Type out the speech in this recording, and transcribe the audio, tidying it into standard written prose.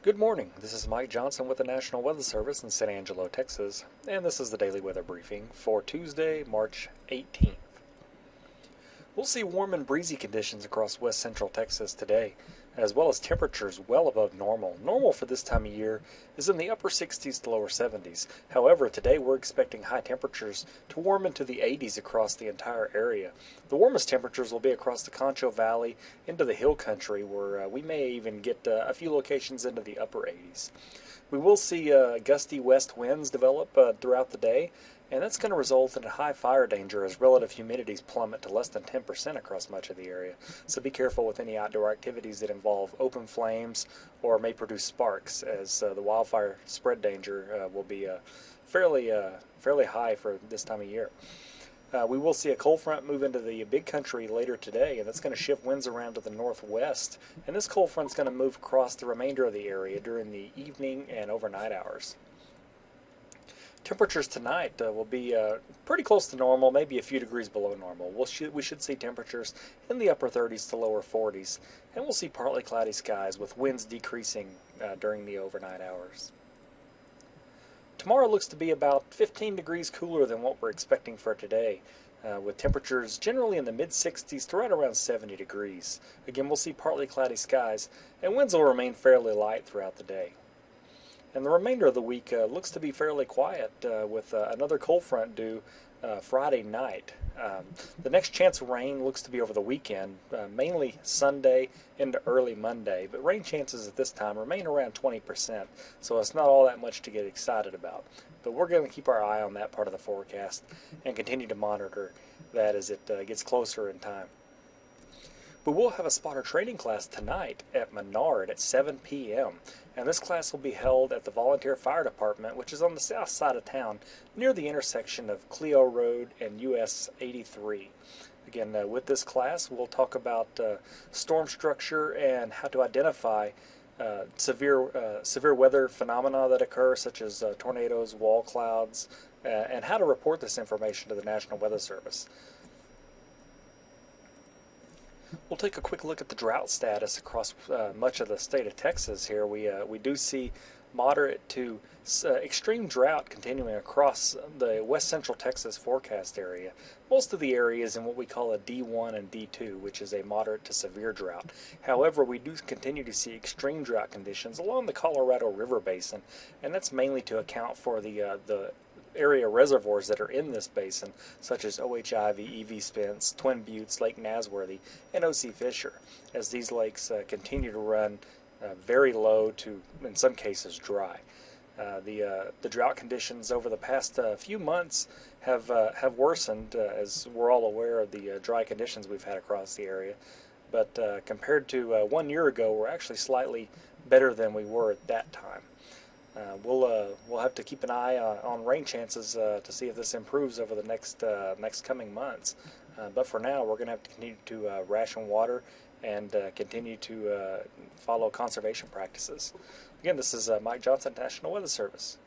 Good morning. This is Mike Johnson with the National Weather Service in San Angelo, Texas, and this is the daily weather briefing for Tuesday, March 18th. We'll see warm and breezy conditions across west central Texas today, as well as temperatures well above normal. Normal for this time of year is in the upper 60s to lower 70s. However, today we're expecting high temperatures to warm into the 80s across the entire area. The warmest temperatures will be across the Concho Valley into the hill country, where we may even get a few locations into the upper 80s. We will see gusty west winds develop throughout the day, and that's going to result in a high fire danger as relative humidities plummet to less than 10% across much of the area. So be careful with any outdoor activities that involve open flames or may produce sparks, as the wildfire spread danger will be fairly high for this time of year. We will see a cold front move into the big country later today, and that's going to shift winds around to the northwest. And this cold front is going to move across the remainder of the area during the evening and overnight hours. Temperatures tonight will be pretty close to normal, maybe a few degrees below normal. We should see temperatures in the upper 30s to lower 40s, and we'll see partly cloudy skies with winds decreasing during the overnight hours. Tomorrow looks to be about 15 degrees cooler than what we're expecting for today, with temperatures generally in the mid-60s to right around 70 degrees. Again, we'll see partly cloudy skies, and winds will remain fairly light throughout the day. And the remainder of the week looks to be fairly quiet, with another cold front due Friday night. The next chance of rain looks to be over the weekend, mainly Sunday into early Monday, but rain chances at this time remain around 20%, so it's not all that much to get excited about. But we're going to keep our eye on that part of the forecast and continue to monitor that as it gets closer in time. But we'll have a spotter training class tonight at Menard at 7 p.m. And this class will be held at the Volunteer Fire Department, which is on the south side of town, near the intersection of Clio Road and US 83. Again, with this class, we'll talk about storm structure and how to identify severe weather phenomena that occur, such as tornadoes, wall clouds, and how to report this information to the National Weather Service. We'll take a quick look at the drought status across much of the state of Texas here. We do see moderate to extreme drought continuing across the west central Texas forecast area. Most of the area is in what we call a D1 and D2, which is a moderate to severe drought. However, we do continue to see extreme drought conditions along the Colorado River Basin, and that's mainly to account for the area reservoirs that are in this basin, such as OHIV, EV Spence, Twin Buttes, Lake Nasworthy, and OC Fisher, as these lakes continue to run very low to, in some cases, dry. The drought conditions over the past few months have worsened, as we're all aware of the dry conditions we've had across the area. But compared to 1 year ago, we're actually slightly better than we were at that time. We'll have to keep an eye on rain chances to see if this improves over the next coming months. But for now, we're going to have to continue to ration water and continue to follow conservation practices. Again, this is Mike Johnson, National Weather Service.